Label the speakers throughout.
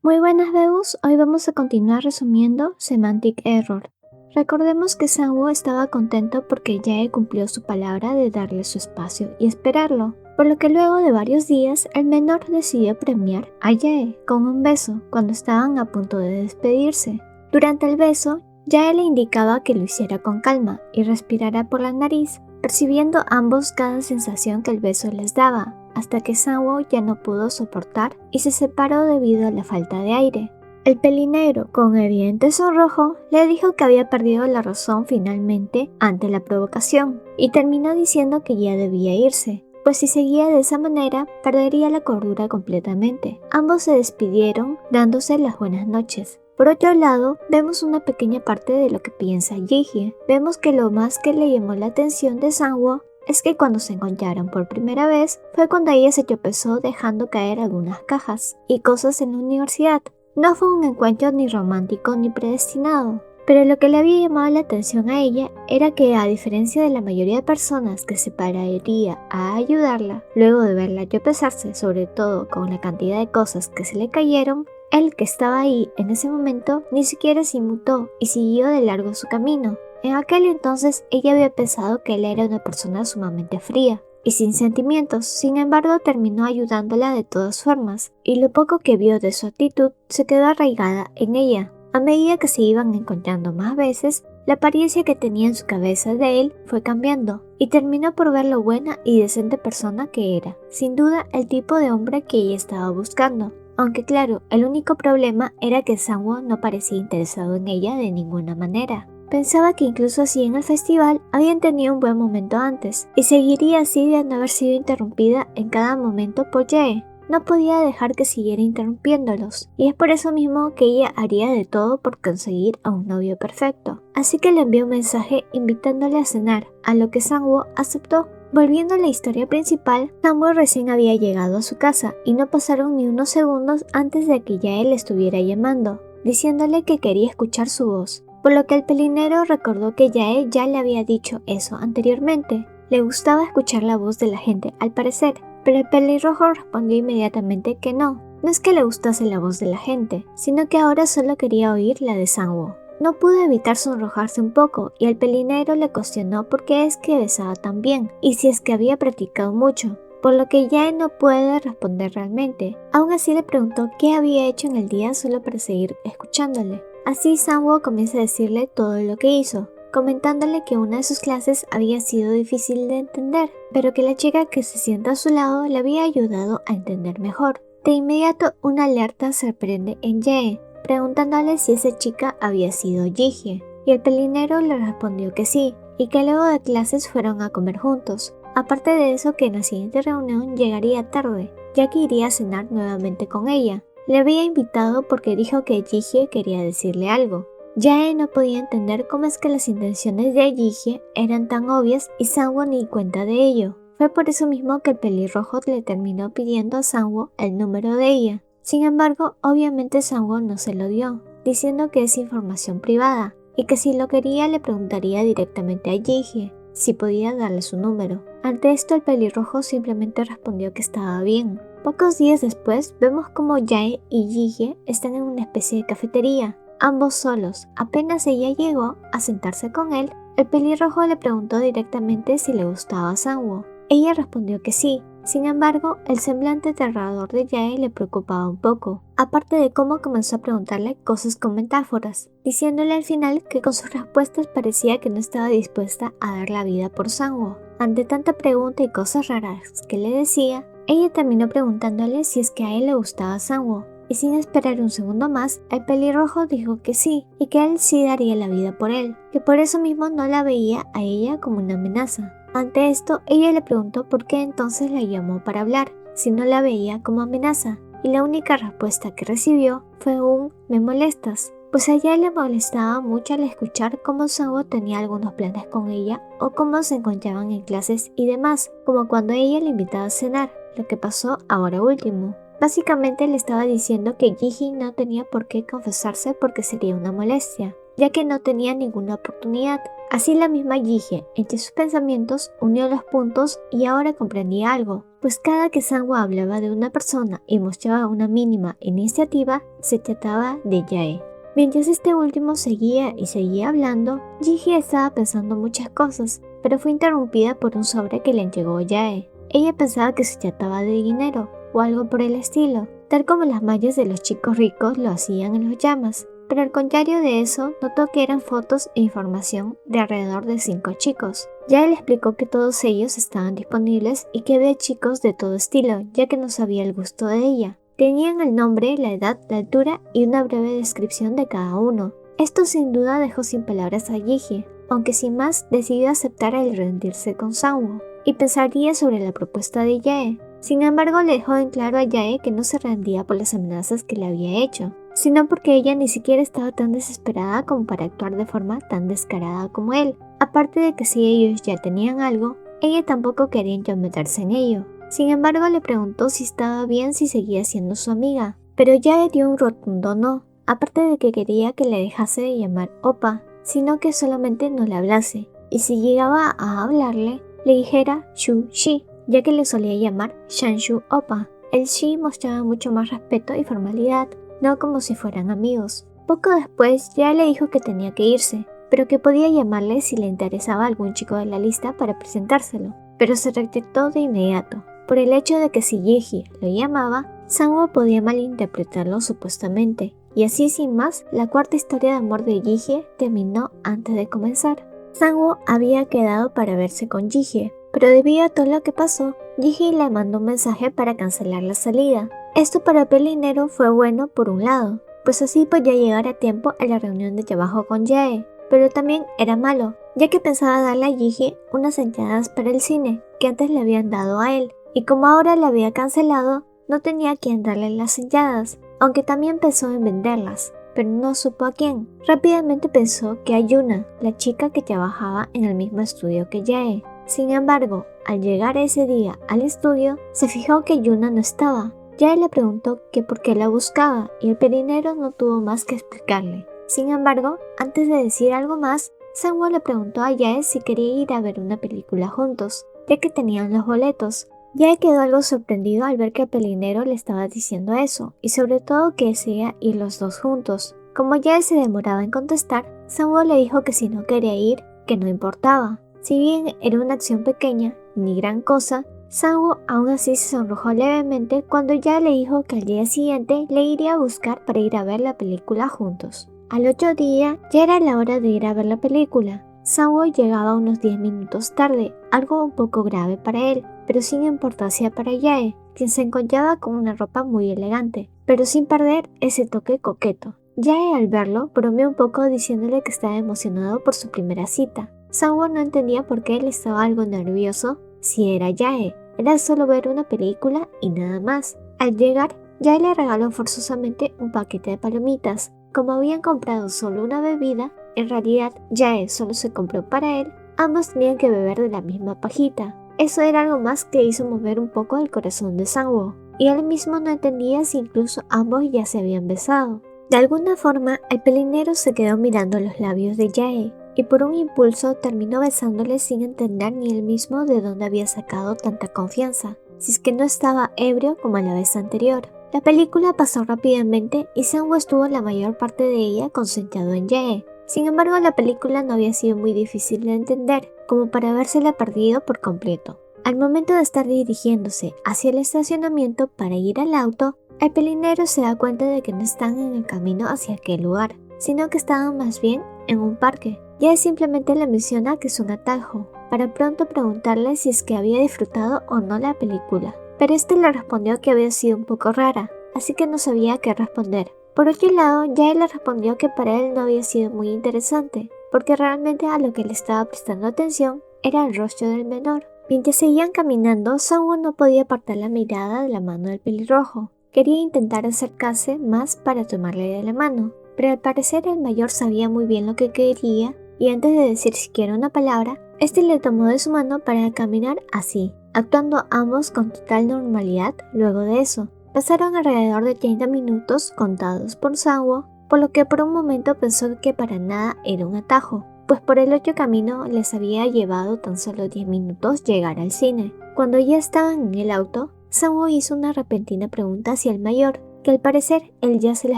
Speaker 1: Muy buenas Bebus, hoy vamos a continuar resumiendo Semantic Error. Recordemos que Sang-woo estaba contento porque Jae cumplió su palabra de darle su espacio y esperarlo, por lo que luego de varios días el menor decidió premiar a Jae con un beso cuando estaban a punto de despedirse. Durante el beso, Jae le indicaba que lo hiciera con calma y respirara por la nariz, percibiendo ambos cada sensación que el beso les daba, hasta que Sang-woo ya no pudo soportar y se separó debido a la falta de aire. El pelinegro, con evidente sonrojo, le dijo que había perdido la razón finalmente ante la provocación y terminó diciendo que ya debía irse, pues si seguía de esa manera perdería la cordura completamente. Ambos se despidieron dándose las buenas noches. Por otro lado, vemos una pequeña parte de lo que piensa Ji-hye. Vemos que lo más que le llamó la atención de Sang-woo es que cuando se encontraron por primera vez fue cuando ella se tropezó dejando caer algunas cajas y cosas en la universidad. No fue un encuentro ni romántico ni predestinado, pero lo que le había llamado la atención a ella era que, a diferencia de la mayoría de personas que se pararía a ayudarla luego de verla tropezarse, sobre todo con la cantidad de cosas que se le cayeron, él, que estaba ahí en ese momento, ni siquiera se inmutó y siguió de largo su camino. En aquel entonces ella había pensado que él era una persona sumamente fría y sin sentimientos, sin embargo terminó ayudándola de todas formas, y lo poco que vio de su actitud se quedó arraigada en ella. A medida que se iban encontrando más veces, la apariencia que tenía en su cabeza de él fue cambiando, y terminó por ver lo buena y decente persona que era, sin duda el tipo de hombre que ella estaba buscando. Aunque claro, el único problema era que Sang-woo no parecía interesado en ella de ninguna manera. Pensaba que incluso así en el festival habían tenido un buen momento antes, y seguiría así de no haber sido interrumpida en cada momento por Jae. No podía dejar que siguiera interrumpiéndolos, y es por eso mismo que ella haría de todo por conseguir a un novio perfecto. Así que le envió un mensaje invitándole a cenar, a lo que Sang-woo aceptó. Volviendo a la historia principal, Sang-woo recién había llegado a su casa y no pasaron ni unos segundos antes de que Jae le estuviera llamando, diciéndole que quería escuchar su voz. Por lo que el pelinero recordó que Jae ya le había dicho eso anteriormente. Le gustaba escuchar la voz de la gente, al parecer, pero el pelirrojo respondió inmediatamente que no. No es que le gustase la voz de la gente, sino que ahora solo quería oír la de Sang-woo. No pudo evitar sonrojarse un poco y el pelinegro le cuestionó por qué es que besaba tan bien y si es que había practicado mucho, por lo que Jae no puede responder realmente. Aún así le preguntó qué había hecho en el día solo para seguir escuchándole. Así Sang-woo comienza a decirle todo lo que hizo, comentándole que una de sus clases había sido difícil de entender, pero que la chica que se sienta a su lado le había ayudado a entender mejor. De inmediato una alerta se prende en Jae, preguntándole si esa chica había sido Ji-hye, y el pelinero le respondió que sí, y que luego de clases fueron a comer juntos. Aparte de eso, que en la siguiente reunión llegaría tarde, ya que iría a cenar nuevamente con ella. Le había invitado porque dijo que Ji-hye quería decirle algo. Jae no podía entender cómo es que las intenciones de Ji-hye eran tan obvias y Sang-woo ni cuenta de ello. Fue por eso mismo que el pelirrojo le terminó pidiendo a Sang-woo el número de ella. Sin embargo, obviamente Sang-woo no se lo dio, diciendo que es información privada y que si lo quería le preguntaría directamente a Ji-hye si podía darle su número. Ante esto el pelirrojo simplemente respondió que estaba bien. Pocos días después vemos como Jae y Ji-hye están en una especie de cafetería, ambos solos. Apenas ella llegó a sentarse con él, el pelirrojo le preguntó directamente si le gustaba a Sang-woo. Ella respondió que sí. Sin embargo, el semblante aterrador de Jae le preocupaba un poco, aparte de cómo comenzó a preguntarle cosas con metáforas, diciéndole al final que con sus respuestas parecía que no estaba dispuesta a dar la vida por Sang-woo. Ante tanta pregunta y cosas raras que le decía, ella terminó preguntándole si es que a él le gustaba Sang-woo, y sin esperar un segundo más, el pelirrojo dijo que sí, y que él sí daría la vida por él, que por eso mismo no la veía a ella como una amenaza. Ante esto, ella le preguntó por qué entonces la llamó para hablar, si no la veía como amenaza, y la única respuesta que recibió fue un «me molestas», pues a ella le molestaba mucho al escuchar cómo Sang-woo tenía algunos planes con ella o cómo se encontraban en clases y demás, como cuando ella le invitaba a cenar, lo que pasó ahora último. Básicamente le estaba diciendo que Ji-hye no tenía por qué confesarse porque sería una molestia, ya que no tenía ninguna oportunidad. Así la misma Ji-hye, entre sus pensamientos, unió los puntos y ahora comprendía algo. pues cada que Sangwoo hablaba de una persona y mostraba una mínima iniciativa, se trataba de Jae. Mientras este último seguía y seguía hablando, Jihye estaba pensando muchas cosas, pero fue interrumpida por un sobre que le entregó Jae. Ella pensaba que se trataba de dinero o algo por el estilo, tal como las mallas de los chicos ricos lo hacían en los llamas, pero al contrario de eso, notó que eran fotos e información de alrededor de 5 chicos. Jae le explicó que todos ellos estaban disponibles y que había chicos de todo estilo, ya que no sabía el gusto de ella. Tenían el nombre, la edad, la altura y una breve descripción de cada uno. Esto sin duda dejó sin palabras a Jihye, aunque sin más decidió aceptar el rendirse con Sangwoo y pensaría sobre la propuesta de Jae. Sin embargo, le dejó en claro a Jae que no se rendía por las amenazas que le había hecho, sino porque ella ni siquiera estaba tan desesperada como para actuar de forma tan descarada como él. Aparte de que si ellos ya tenían algo, ella tampoco quería entrometerse en ello. Sin embargo, le preguntó si estaba bien si seguía siendo su amiga, pero Jae dio un rotundo no, aparte de que quería que le dejase de llamar Oppa, sino que solamente no le hablase, y si llegaba a hablarle, le dijera Shu Shi, ya que le solía llamar Shanshu Oppa. El Shi mostraba mucho más respeto y formalidad, no como si fueran amigos. Poco después, Jae le dijo que tenía que irse, pero que podía llamarle si le interesaba algún chico de la lista para presentárselo, pero se rechazó de inmediato, por el hecho de que si Jihye lo llamaba, Sangwoo podía malinterpretarlo supuestamente, y así sin más, la cuarta historia de amor de Jihye terminó antes de comenzar. Sangwoo había quedado para verse con Jihye, pero debido a todo lo que pasó, Jihye le mandó un mensaje para cancelar la salida. Esto para el pelinero fue bueno por un lado, pues así podía llegar a tiempo a la reunión de trabajo con Jae, pero también era malo, ya que pensaba darle a Jihye unas entradas para el cine que antes le habían dado a él, y como ahora la había cancelado, no tenía a quien darle las entradas, aunque también pensó en venderlas, pero no supo a quién. Rápidamente pensó que a Yuna, la chica que trabajaba en el mismo estudio que Jae. Sin embargo, al llegar ese día al estudio, se fijó que Yuna no estaba. Jae le preguntó que por qué la buscaba y el pelinero no tuvo más que explicarle. Sin embargo, antes de decir algo más, Sangwoo le preguntó a Jae si quería ir a ver una película juntos, ya que tenían los boletos. Jae quedó algo sorprendido al ver que el pelinero le estaba diciendo eso, y sobre todo que deseaba ir los dos juntos. Como Jae se demoraba en contestar, Sangwoo le dijo que si no quería ir, que no importaba. Si bien era una acción pequeña, ni gran cosa, Sangwoo aún así se sonrojó levemente cuando Jae le dijo que al día siguiente le iría a buscar para ir a ver la película juntos. Al otro día ya era la hora de ir a ver la película. Sangwoo llegaba unos 10 minutos tarde, algo un poco grave para él, pero sin importancia para Jae, quien se encontraba con una ropa muy elegante, pero sin perder ese toque coqueto. Jae al verlo bromeó un poco diciéndole que estaba emocionado por su primera cita. Sangwoo no entendía por qué él estaba algo nervioso si era Jae. Era solo ver una película y nada más. Al llegar, Jae le regaló forzosamente un paquete de palomitas. Como habían comprado solo una bebida, en realidad Jae solo se compró para él, ambos tenían que beber de la misma pajita. Eso era algo más que hizo mover un poco el corazón de Sangwoo, y él mismo no entendía si incluso ambos ya se habían besado. De alguna forma, el pelinero se quedó mirando los labios de Jae, y por un impulso terminó besándole sin entender ni él mismo de dónde había sacado tanta confianza, si es que no estaba ebrio como la vez anterior. La película pasó rápidamente y Sangwoo estuvo la mayor parte de ella concentrado en Jae. Sin embargo, la película no había sido muy difícil de entender, como para habérsela perdido por completo. Al momento de estar dirigiéndose hacia el estacionamiento para ir al auto, el pelinero se da cuenta de que no están en el camino hacia aquel lugar, sino que estaban más bien en un parque. Jae simplemente le menciona que es un atajo, para pronto preguntarle si es que había disfrutado o no la película. Pero este le respondió que había sido un poco rara, así que no sabía qué responder. Por otro lado, Jae le respondió que para él no había sido muy interesante, porque realmente a lo que le estaba prestando atención era el rostro del menor. Mientras seguían caminando, Sangwoo no podía apartar la mirada de la mano del pelirrojo. Quería intentar acercarse más para tomarle de la mano, pero al parecer el mayor sabía muy bien lo que quería y antes de decir siquiera una palabra, este le tomó de su mano para caminar así, actuando ambos con total normalidad. Luego de eso, pasaron alrededor de 30 minutos contados por Sangwoo, por lo que por un momento pensó que para nada era un atajo, pues por el otro camino les había llevado tan solo 10 minutos llegar al cine. Cuando ya estaban en el auto, Sang-woo hizo una repentina pregunta hacia el mayor, que al parecer él ya se la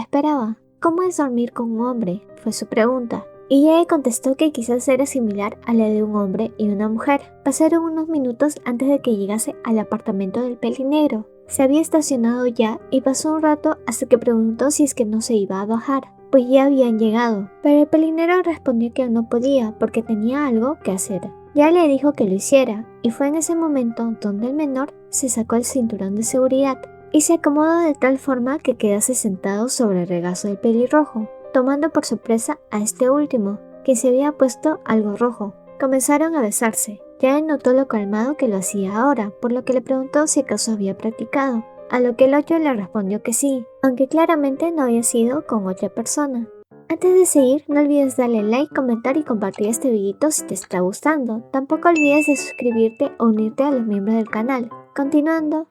Speaker 1: esperaba. ¿Cómo es dormir con un hombre?, fue su pregunta. Y Jae contestó que quizás era similar a la de un hombre y una mujer. Pasaron unos minutos antes de que llegase al apartamento del pelinegro. Se había estacionado ya y pasó un rato hasta que preguntó si es que no se iba a bajar, pues ya habían llegado. Pero el pelinegro respondió que no podía porque tenía algo que hacer. Ya le dijo que lo hiciera, y fue en ese momento donde el menor se sacó el cinturón de seguridad y se acomodó de tal forma que quedase sentado sobre el regazo del pelirrojo, tomando por sorpresa a este último, que se había puesto algo rojo. Comenzaron a besarse. Jae notó lo calmado que lo hacía ahora, por lo que le preguntó si acaso había practicado, a lo que el otro le respondió que sí, aunque claramente no había sido con otra persona. Antes de seguir, no olvides darle like, comentar y compartir este videito si te está gustando. Tampoco olvides de suscribirte o unirte a los miembros del canal. Continuando.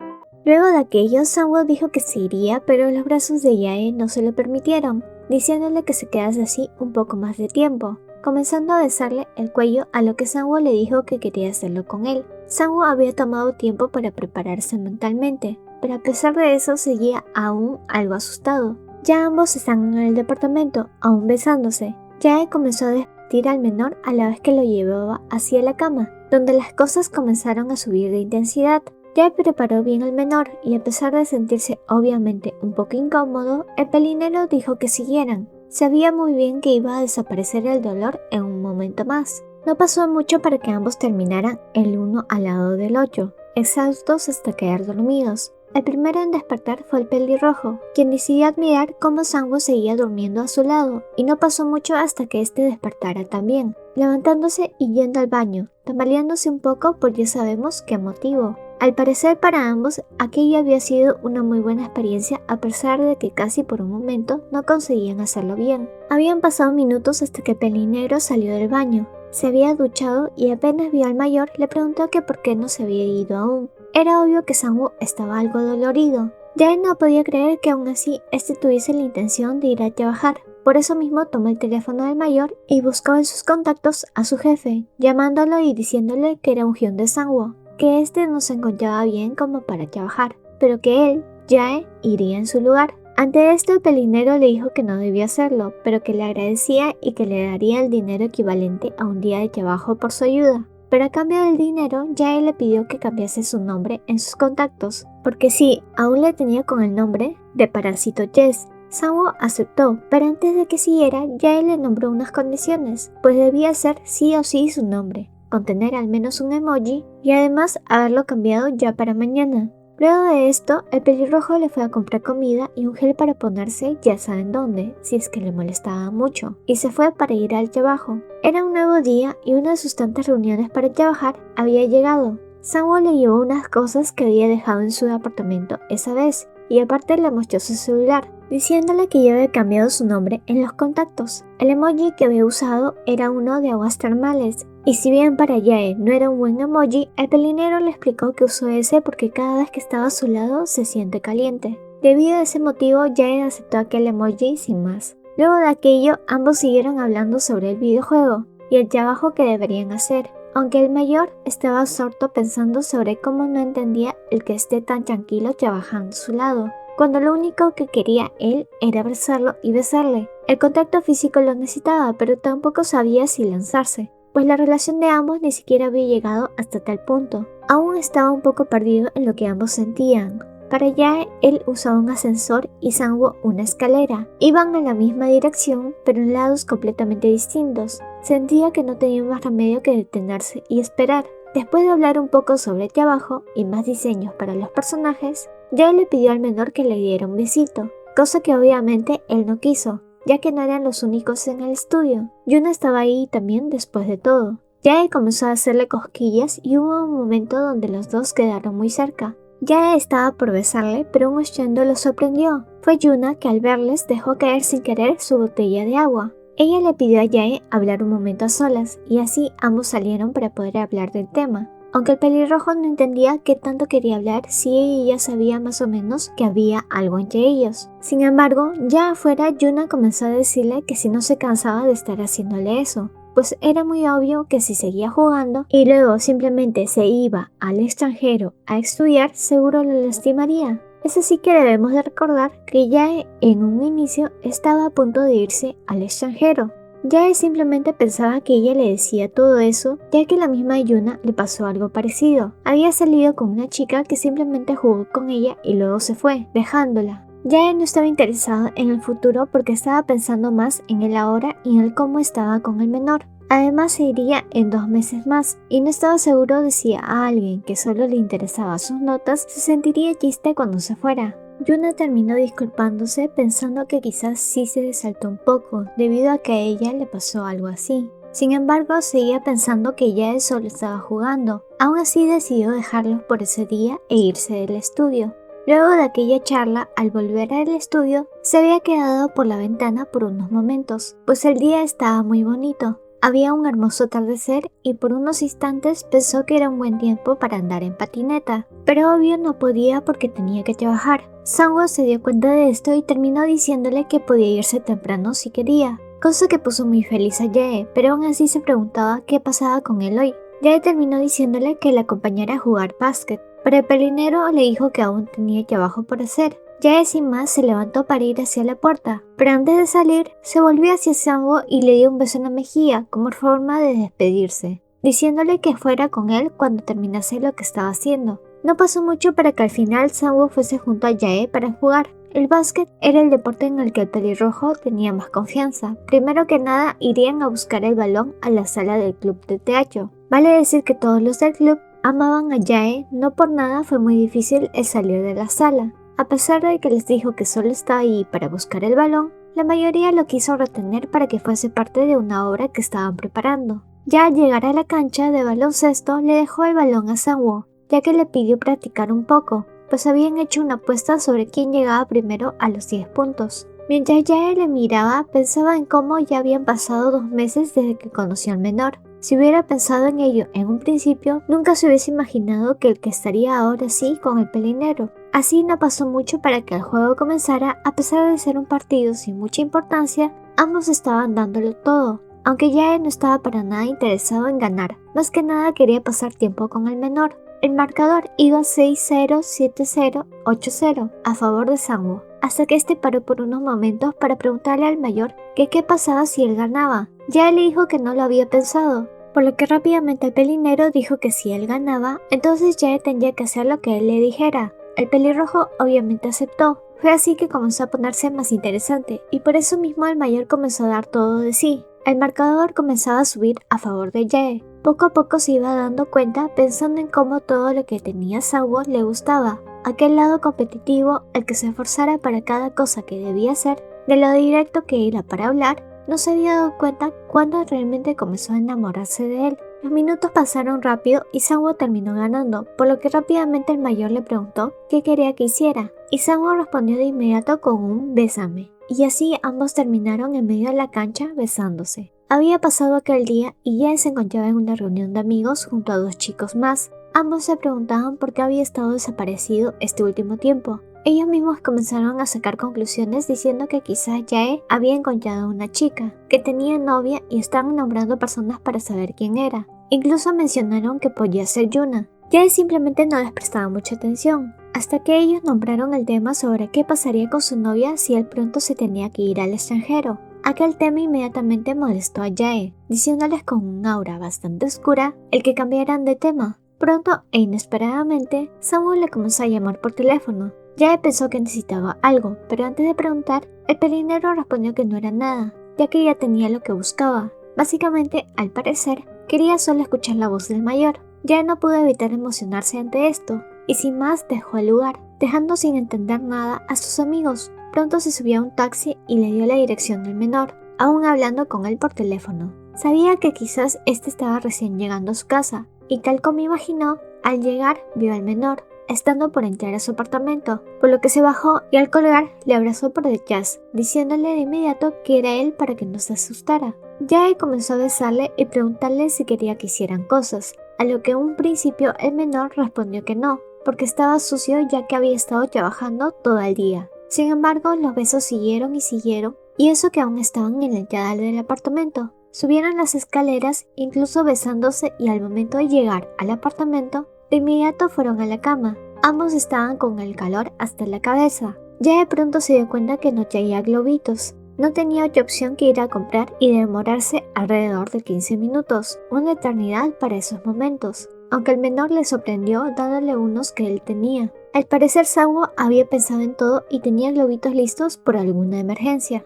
Speaker 1: Luego de aquello, Sang-woo dijo que se iría, pero los brazos de Jae no se lo permitieron, diciéndole que se quedase así un poco más de tiempo, comenzando a besarle el cuello, a lo que Sang-woo le dijo que quería hacerlo con él. Sang-woo había tomado tiempo para prepararse mentalmente, pero a pesar de eso seguía aún algo asustado. Ya ambos están en el departamento, aún besándose. Jae comenzó a despedir al menor a la vez que lo llevaba hacia la cama, donde las cosas comenzaron a subir de intensidad. Jae preparó bien al menor y a pesar de sentirse obviamente un poco incómodo, el pelinero dijo que siguieran. Sabía muy bien que iba a desaparecer el dolor en un momento más. No pasó mucho para que ambos terminaran el uno al lado del otro, exhaustos hasta quedar dormidos. El primero en despertar fue el pelirrojo, quien decidió admirar cómo Sang-woo seguía durmiendo a su lado, y no pasó mucho hasta que este despertara también, levantándose y yendo al baño, tambaleándose un poco por ya sabemos qué motivo. Al parecer para ambos, aquello había sido una muy buena experiencia a pesar de que casi por un momento no conseguían hacerlo bien. Habían pasado minutos hasta que el pelinegro salió del baño. Se había duchado y apenas vio al mayor le preguntó que por qué no se había ido aún. Era obvio que Sang-woo estaba algo dolorido. Jae no podía creer que aún así este tuviese la intención de ir a trabajar. Por eso mismo tomó el teléfono del mayor y buscó en sus contactos a su jefe, llamándolo y diciéndole que era un hyun de Sang-woo, que este no se encontraba bien como para trabajar, pero que él, Jae, iría en su lugar. Ante esto el pelinero le dijo que no debía hacerlo, pero que le agradecía y que le daría el dinero equivalente a un día de trabajo por su ayuda. Pero a cambio del dinero, Jae le pidió que cambiase su nombre en sus contactos, porque sí, aún le tenía con el nombre de Parásito Jess. Sang-woo aceptó, pero antes de que siguiera, Jae le nombró unas condiciones, pues debía ser sí o sí su nombre, contener al menos un emoji y además haberlo cambiado ya para mañana. Luego de esto, el pelirrojo le fue a comprar comida y un gel para ponerse ya saben dónde, si es que le molestaba mucho, y se fue para ir al trabajo. Era un nuevo día y una de sus tantas reuniones para trabajar había llegado. Sang-woo le llevó unas cosas que había dejado en su apartamento esa vez, y aparte le mostró su celular, diciéndole que ya había cambiado su nombre en los contactos. El emoji que había usado era uno de aguas termales, y si bien para Jae no era un buen emoji, el pelinero le explicó que usó ese porque cada vez que estaba a su lado se siente caliente. Debido a ese motivo, Jae aceptó aquel emoji sin más. Luego de aquello, ambos siguieron hablando sobre el videojuego y el trabajo que deberían hacer, aunque el mayor estaba absorto pensando sobre cómo no entendía el que esté tan tranquilo trabajando a su lado, cuando lo único que quería él era abrazarlo y besarle. El contacto físico lo necesitaba, pero tampoco sabía si lanzarse, pues la relación de ambos ni siquiera había llegado hasta tal punto. Aún estaba un poco perdido en lo que ambos sentían. Para Jae, él usaba un ascensor y Sang-woo una escalera. Iban en la misma dirección, pero en lados completamente distintos. Sentía que no tenía más remedio que detenerse y esperar. Después de hablar un poco sobre el trabajo y más diseños para los personajes, Jae le pidió al menor que le diera un besito, cosa que obviamente él no quiso, ya que no eran los únicos en el estudio. Yuna estaba ahí también después de todo. Jae comenzó a hacerle cosquillas y hubo un momento donde los dos quedaron muy cerca. Jae estaba por besarle, pero un estruendo lo sorprendió. Fue Yuna que al verles dejó caer sin querer su botella de agua. Ella le pidió a Jae hablar un momento a solas, y así ambos salieron para poder hablar del tema. Aunque el pelirrojo no entendía qué tanto quería hablar si ella ya sabía más o menos que había algo entre ellos. Sin embargo, ya afuera Yuna comenzó a decirle que si no se cansaba de estar haciéndole eso, pues era muy obvio que si seguía jugando y luego simplemente se iba al extranjero a estudiar, seguro lo lastimaría. Es así que debemos de recordar que Jae en un inicio estaba a punto de irse al extranjero. Jae simplemente pensaba que ella le decía todo eso, ya que la misma Yuna le pasó algo parecido. Había salido con una chica que simplemente jugó con ella y luego se fue, dejándola. Jae no estaba interesado en el futuro porque estaba pensando más en el ahora y en el cómo estaba con el menor. Además se iría en 2 meses más y no estaba seguro de si a alguien que solo le interesaba sus notas se sentiría triste cuando se fuera. Yuna terminó disculpándose pensando que quizás sí se desaltó un poco debido a que a ella le pasó algo así. Sin embargo, seguía pensando que ya él solo estaba jugando. Aún así decidió dejarlos por ese día e irse del estudio. Luego de aquella charla, al volver al estudio, se había quedado por la ventana por unos momentos, pues el día estaba muy bonito. Había un hermoso atardecer y por unos instantes pensó que era un buen tiempo para andar en patineta, pero obvio no podía porque tenía que trabajar. Sangwoo se dio cuenta de esto y terminó diciéndole que podía irse temprano si quería, cosa que puso muy feliz a Jae, pero aún así se preguntaba qué pasaba con él hoy. Jae terminó diciéndole que la acompañara a jugar básquet, pero el pelinero le dijo que aún tenía trabajo por hacer. Jae sin más se levantó para ir hacia la puerta, pero antes de salir, se volvió hacia Sangwoo y le dio un beso en la mejilla como forma de despedirse, diciéndole que fuera con él cuando terminase lo que estaba haciendo. No pasó mucho para que al final Sangwoo fuese junto a Jae para jugar. El básquet era el deporte en el que el pelirrojo tenía más confianza. Primero que nada, irían a buscar el balón a la sala del club de teatro. Vale decir que todos los del club amaban a Jae, no por nada fue muy difícil el salir de la sala. A pesar de que les dijo que solo estaba ahí para buscar el balón, la mayoría lo quiso retener para que fuese parte de una obra que estaban preparando. Ya al llegar a la cancha de baloncesto le dejó el balón a Sangwoo, ya que le pidió practicar un poco, pues habían hecho una apuesta sobre quién llegaba primero a los 10 puntos. Mientras Jae le miraba, pensaba en cómo ya habían pasado 2 meses desde que conoció al menor. Si hubiera pensado en ello en un principio, nunca se hubiese imaginado que el que estaría ahora sí con el pelinero. Así no pasó mucho para que el juego comenzara. A pesar de ser un partido sin mucha importancia, ambos estaban dándolo todo. Aunque Jae no estaba para nada interesado en ganar, más que nada quería pasar tiempo con el menor. El marcador iba 6-0, 7-0, 8-0 a favor de Sangwoo, hasta que este paró por unos momentos para preguntarle al mayor que qué pasaba si él ganaba. Jae le dijo que no lo había pensado, por lo que rápidamente el pelinero dijo que si él ganaba, entonces Jae tendría que hacer lo que él le dijera. El pelirrojo obviamente aceptó. Fue así que comenzó a ponerse más interesante, y por eso mismo el mayor comenzó a dar todo de sí. El marcador comenzaba a subir a favor de Jae. Poco a poco se iba dando cuenta pensando en cómo todo lo que tenía Sangwoo le gustaba. Aquel lado competitivo, el que se esforzara para cada cosa que debía hacer, de lo directo que era para hablar, no se había dado cuenta cuando realmente comenzó a enamorarse de él. Los minutos pasaron rápido y Sangwoo terminó ganando, por lo que rápidamente el mayor le preguntó qué quería que hiciera, y Sangwoo respondió de inmediato con un "bésame", y así ambos terminaron en medio de la cancha besándose. Había pasado aquel día y Jae se encontraba en una reunión de amigos junto a 2 chicos más. Ambos se preguntaban por qué había estado desaparecido este último tiempo. Ellos mismos comenzaron a sacar conclusiones diciendo que quizás Jae había encontrado una chica, que tenía novia y estaban nombrando personas para saber quién era. Incluso mencionaron que podía ser Yuna. Jae simplemente no les prestaba mucha atención, hasta que ellos nombraron el tema sobre qué pasaría con su novia si él pronto se tenía que ir al extranjero. Aquel tema inmediatamente molestó a Jae, diciéndoles con un aura bastante oscura el que cambiaran de tema. Pronto e inesperadamente, Sangwoo le comenzó a llamar por teléfono. Jae pensó que necesitaba algo, pero antes de preguntar, el pelinero respondió que no era nada, ya que ya tenía lo que buscaba. Básicamente, al parecer, quería solo escuchar la voz del mayor. Jae no pudo evitar emocionarse ante esto, y sin más dejó el lugar, dejando sin entender nada a sus amigos. Pronto se subió a un taxi y le dio la dirección del menor, aún hablando con él por teléfono. Sabía que quizás este estaba recién llegando a su casa, y tal como imaginó, al llegar vio al menor, estando por entrar a su apartamento, por lo que se bajó y al colgar le abrazó por detrás, diciéndole de inmediato que era él para que no se asustara. Jae comenzó a besarle y preguntarle si quería que hicieran cosas, a lo que en un principio el menor respondió que no, porque estaba sucio ya que había estado trabajando todo el día. Sin embargo, los besos siguieron y siguieron, y eso que aún estaban en la entrada del apartamento. Subieron las escaleras, incluso besándose, y al momento de llegar al apartamento, de inmediato fueron a la cama. Ambos estaban con el calor hasta la cabeza. Ya de pronto se dio cuenta que no traía globitos. No tenía otra opción que ir a comprar y demorarse alrededor de 15 minutos, una eternidad para esos momentos, aunque el menor le sorprendió dándole unos que él tenía. Al parecer Sanwo había pensado en todo y tenía globitos listos por alguna emergencia.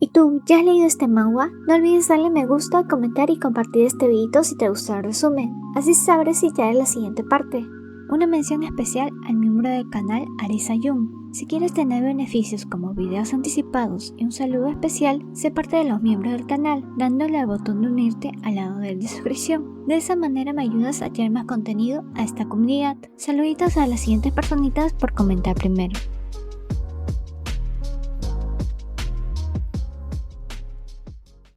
Speaker 1: ¿Y tú, ya has leído este manga? No olvides darle me gusta, comentar y compartir este video si te gustó el resumen, así sabrás si trae la siguiente parte. Una mención especial al miembro del canal Arisa Jun. Si quieres tener beneficios como videos anticipados y un saludo especial, sé parte de los miembros del canal, dándole al botón de unirte al lado de la descripción. De esa manera me ayudas a traer más contenido a esta comunidad. Saluditos a las siguientes personitas por comentar primero.